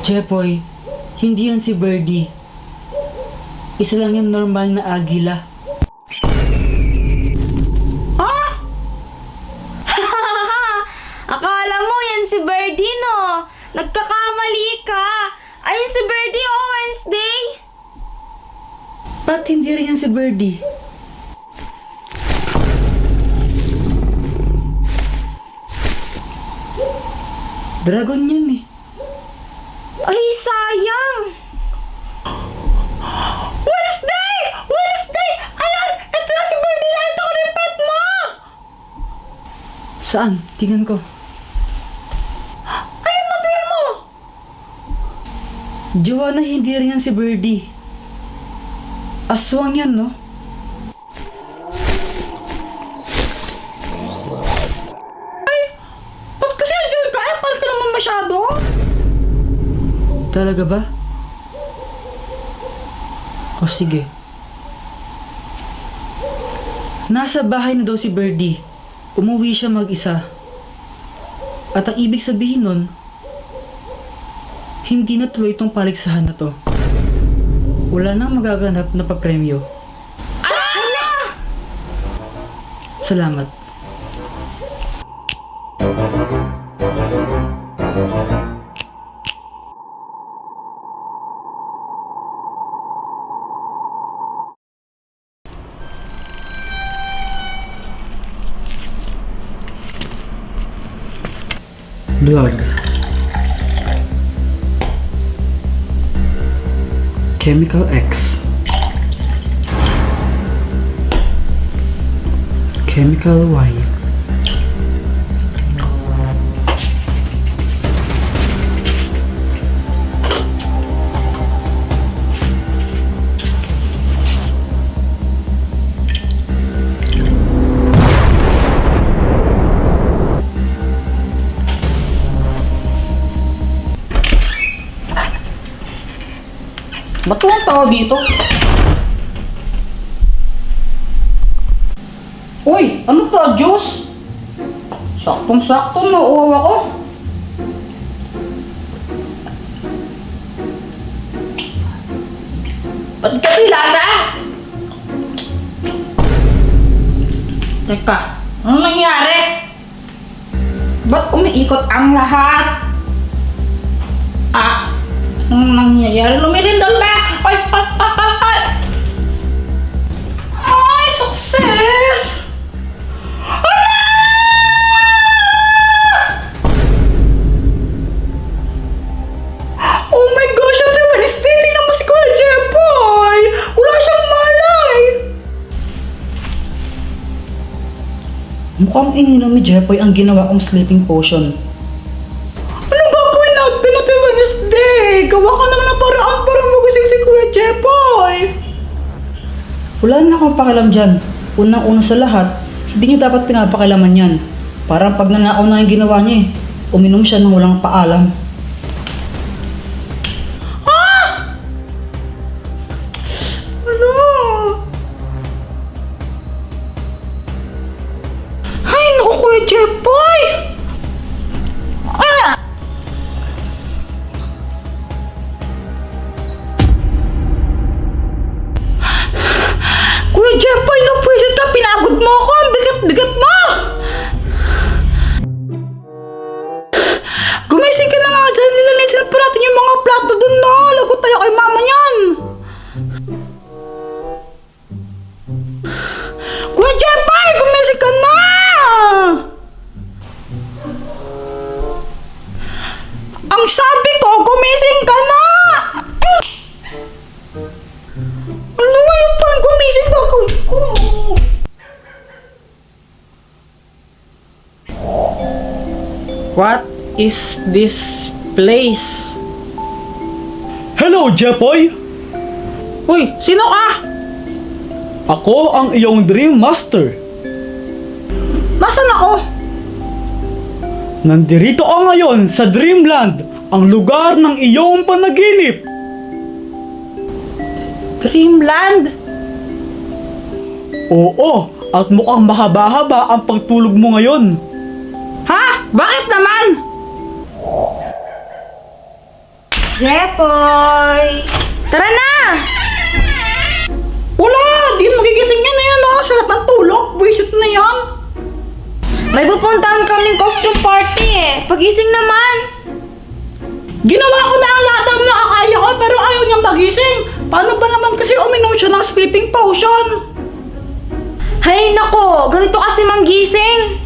Jepoy, hindi yan si Birdie. Isa lang yung normal na agila. Ha? Akala mo yan si Birdie, no? Nagkakamali ka. Ayun si Birdie, oh, Wednesday. Ba't hindi rin yan si Birdie? Dragon yan eh. Ay, sayang. Wednesday! Wednesday! Ayan! Ito na si Birdie na ito! Repeat mo! Saan? Tingnan ko. Ayun na, tingnan mo! Joanna, hindi rin yan si Birdie. Aswang yan, no? Ba't kasi andyan ka? Parang ka naman masyado. Talaga ba? O sige. Nasa bahay na daw si Birdie. Umuwi siya mag-isa. At ang ibig sabihin nun, hindi na tuloy itong paligsahan na to. Wala nang magaganap na papremyo. Salamat. Blood. Chemical X. Chemical Y. Ba't walang tao dito? Uy! Ano to? Juice? Saktong-sakto, nauuhaw ako. Ba't ka ito'y lasa? Teka, anong nangyari? Ba't umiikot ang lahat? Anong nangyayari? Lumilindol ba? Ay! Ay, success! Oh my gosh, Ate Wednesday, tingnan mo si Kuya Jepoy! Wala siyang malay! Mukhang ininom ni Jepoy ang ginawa kong sleeping potion. Anong gagawin natin, Ate Wednesday? Gawa ka naman ng paraan para magising si Kuya Jepoy! Wala na akong pakialam dyan. Unang-una sa lahat, hindi niyo dapat pinapakialaman yan. Parang pag nanakaw na yung ginawa niya eh. Uminom siya nang walang paalam. Ano? Ay, naku, Kuya Jepoy! Kuya Jepoy, napwisit ka! Pinagod mo ako! Ang bigat-bigat mo! Gumising ka na nga dyan! Nilanisin pa natin yung mga plato dun na! Lagot tayo kay mama niyan! Kuya Jepoy! Gumising ka na! Ang sabi ko, gumising ka na! Ano nga yung parang gumising ka ko? What is this place? Hello, Jepoy! Uy, sino ka? Ako ang iyong Dream Master. Nasaan ako? Nandirito ka ngayon sa Dreamland, ang lugar ng iyong panaginip. Dreamland? Oo, at mukhang mahaba-haba ang pagtulog mo ngayon. Ha? Bakit naman? Jepoy! Tara na! Wala! Di magigising yan na yan ah! Sarap ng tulog! Buisit na yan! May pupuntahan kaming costume party eh. Pagising naman. Ginawa ko na ang lahat ng nakakaya ko pero ayaw niyang magising! Paano ba naman kasi uminom siya ng sleeping potion? Hay nako, ganito kasi manggising.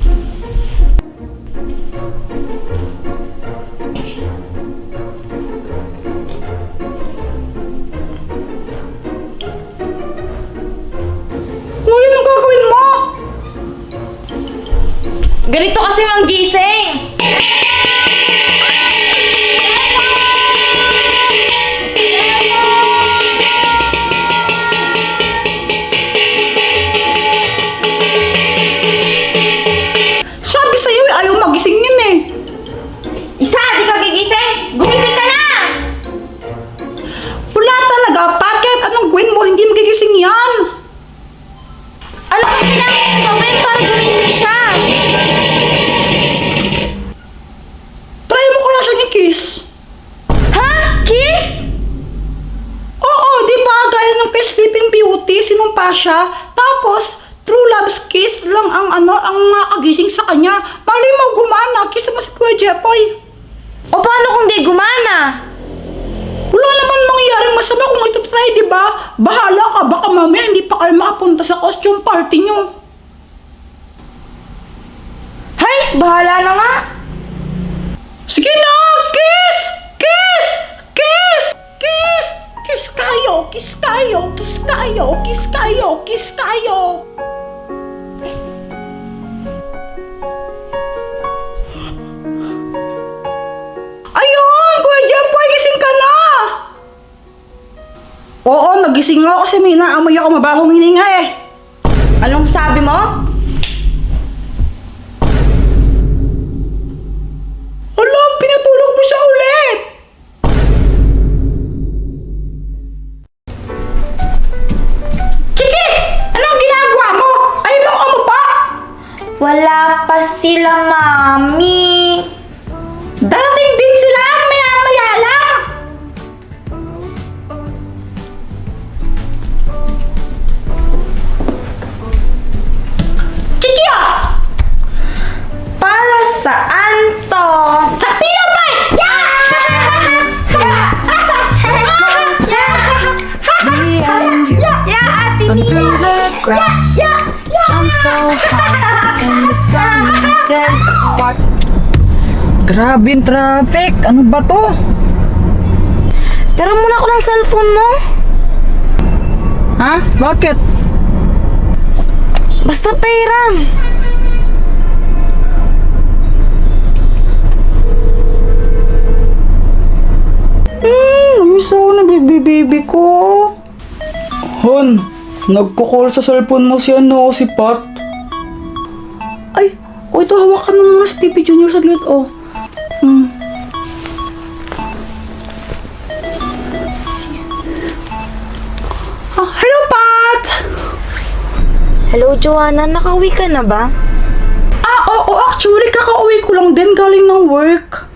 Ngayon ang gagawin mo? Ganito kasi manggising. Sabi sa'yo ayaw magising yan eh! Isa, di ka gigising. Gumising ka na! Wala talaga! Bakit? Anong gawin mo? Hindi magigising yan! Ano ba kailangan gawin para gumising siya? Try mo kaya siya ni Kiss! Ha? Kiss? Oo, di ba? Gaya ng kay Sleeping Beauty, sinumpa siya. Tapos, true love's kiss lang ang makagising sa kanya. Mali mo gumana, kiss mo si Kuya Jepoy. O paano kung di gumana? Wala naman mangyayaring masama kung ito try, di ba? Bahala ka, baka mamaya hindi pa kayo makapunta sa costume party nyo. Hays, bahala na nga. Sige na! Kiss! Kiss! Kiss! Kiss! Kiss kayo! Kiss kayo! Kiss kayo! Kiss kayo! Kiss kayo! Ayun! Kuya Jepoy, gising ka na! Oo, nagising ako kasi may naamoy ako mabahong hininga eh. Anong sabi mo? Hala, pinatulog mo siya ulit! Chiki! Anong ginagawa mo? Ay mo pa? Wala pa sila, mami. Dating din sila, maya-maya lang! Chiki ah! Para saan to? Sa pillow fight! Yeah, Ate Run Nia. through the grass, jump so high in the sunny day. Watch Grabe yung traffic! Ano ba to? Tara muna ako ng cellphone mo. Ha? Bakit? Basta pairam. Namiss ako na baby ko. Hon, nagko-call sa cellphone mo si si Pat. Ay, ito hawakan mo muna si Pipi Junior saglit, oh. Hello, Pat! Hello, Joanna. Nakauwi ka na ba? Oo, actually, kakauwi ko lang din galing ng work.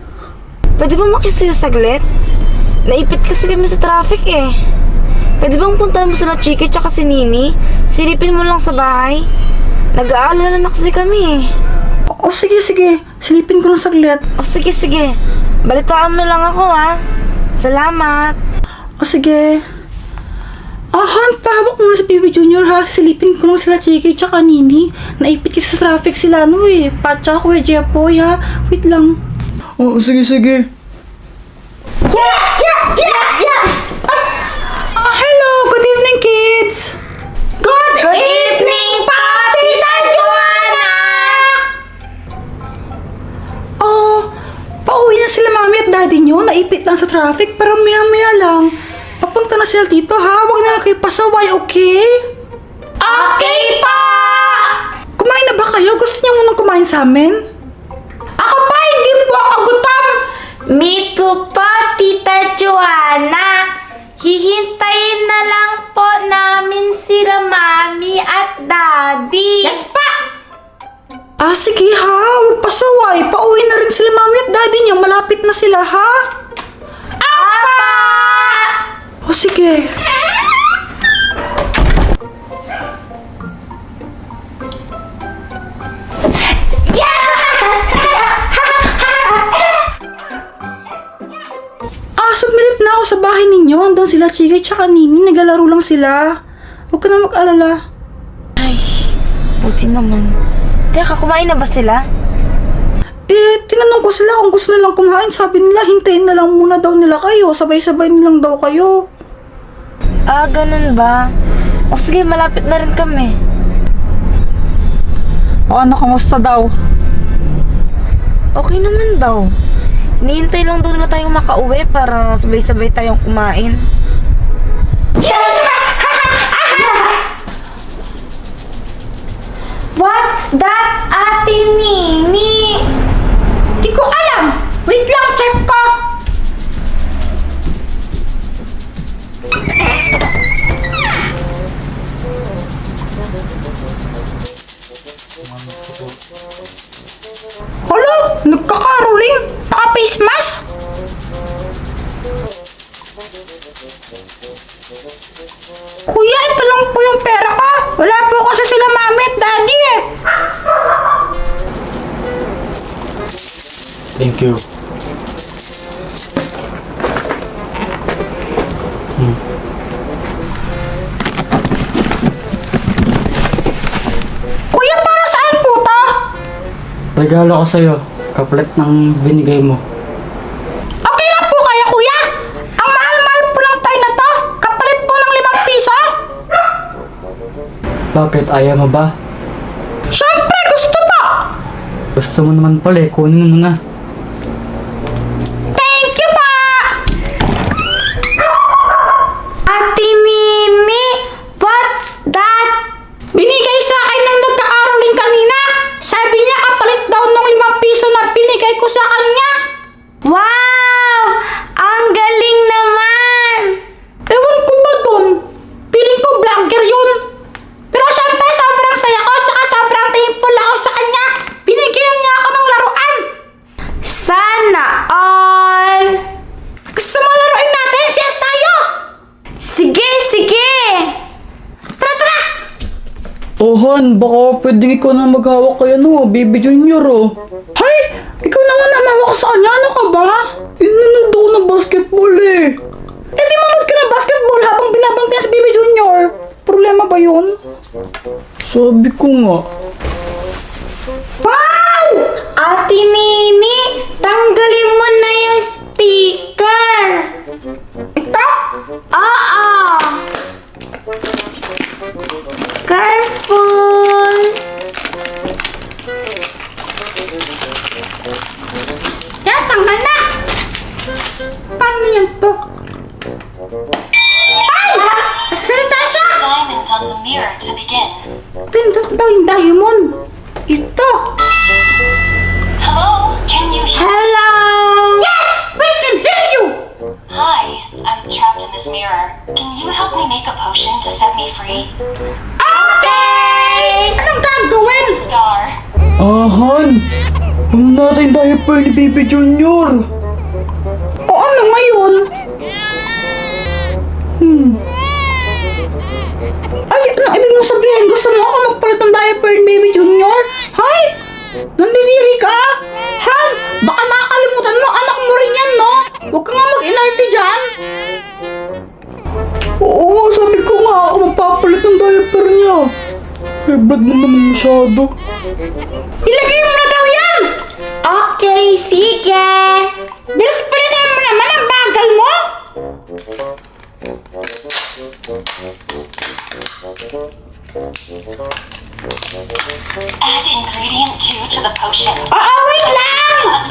Pwede ba makisuyo saglit? Naipit kasi kami sa traffic eh. Pwede bang puntahan mo sila Chiki tsaka si Nini? Silipin mo lang sa bahay. Nag-aalala na kasi kami eh. Oo, sige. Silipin ko lang saglit. O sige. Balitaan mo lang ako ha. Salamat. O sige. Han, pahawak mo na si Pipi Junior ha. Silipin ko lang sila Chiki tsaka Nini. Naipit kasi sa traffic sila Pat tsaka Kuya Jepoy ha. Wait lang. Oh, sige. Hello! Good evening, kids! Good evening po, Tita Joanna! Pauwi na sila mami at daddy nyo. Naipit lang sa traffic pero maya-maya lang. Papunta na sila dito ha. Huwag na lang kayo pasaway, okay? Okay po! Kumain na ba kayo? Gusto niyo munang kumain sa amin? Ako pa! Hindi po ako gutom! Me too po, Tita Joanna. Hihintayin na lang po namin sila Mami at Daddy. Yes pa! Sige ha. Huwag pasaway. Pauwi na rin sila mami at daddy niyo. Malapit na sila ha? Apa! O sige. Sumilip na ako sa bahay ninyo. Andun sila, Chika, tsaka Nini. Naglalaro lang sila. Huwag ka na mag-alala. Ay, buti naman. Teka, kumain na ba sila? Tinanong ko sila kung gusto nilang kumain. Sabi nila, hintayin na lang muna daw nila kayo. Sabay-sabay nilang daw kayo. Ah, ganun ba? O sige, malapit na rin kami. O ano, kamusta daw? Okay naman daw. Nihintay lang daw na tayong makauwi para sabay-sabay tayong kumain. What's that, Ate Nini? Di ko alam. Wait lang, check ko. Hala, nagkakaroling. Naka-face mask. Kuya, ito lang po yung pera ko. Wala po kasi sila mami at daddy eh. Thank you. Kuya, para saan po to? Regalo ko sa'yo. Kapalit ng binigay mo. Okay lang po kaya kuya? Ang mahal-mahal po ng toy na to. Kapalit po ng 5 piso. Bakit? Ayaw mo ba? Siyempre, gusto po. Gusto mo naman pala eh. Kunin mo na. Thank you pa. Ate Nini, what's that? Binigay sa akin ng nagkakaroling kanina. Sabi niya kapalit daw ng 5 piso na binigay ko sa kanya. Wow! Ang galing naman! Ewan ko ba dun? Piling ko vlogger yun. Pero syempre, sobrang saya ko tsaka sobrang thankful ako sa kanya. Binigyan niya ako ng laruan. Sana all! Gusto mo laruin natin? Share tayo. Sige, sige! Tara, tara. Oh, Han, baka pwedeng ikaw na maghawak kay Baby Junior oh. Hay, ikaw naman namawak sa kanya. Ano ka ba? Inunod ako ng basketball eh. Eh di manood ka ng basketball habang binabantayan sa Baby Junior. Problema ba yun? Sabi ko nga. Wow! Ate Nini, tanggalin mo na yung sticker! Ito? Oo! Careful! Yan, tanggal na! Paano yan to? Ay! Nagsalita siya! Diamonds on the mirror to begin. Pindot daw yung diamond. Ito. Hello, can you hear? Hello! Yes! We can hear you! Hi, I'm trapped in this mirror. Can you help me make a potion to set me free? Okay! Anong gagawin? Star. Ah, Han! Ano natin diaper ni Baby Junior? O ano ngayon? Ay, ano ibig mo sabihin? Gusto mo ako magpalit ng diaper ni Baby Junior? Hay! Nandidiri ka? Han! Baka nakakalimutan mo, anak mo rin yan, no? Huwag ka nga mag-inarte dyan. Oo, sabi ko nga ako magpapalit ng diaper niya. Eh, blood mo naman masyado. Ilagay mo na daw yan! Okay, sige! Bilis-bilisan mo naman ang bagal mo! Add ingredient 2 to the potion. Oo, wait lang!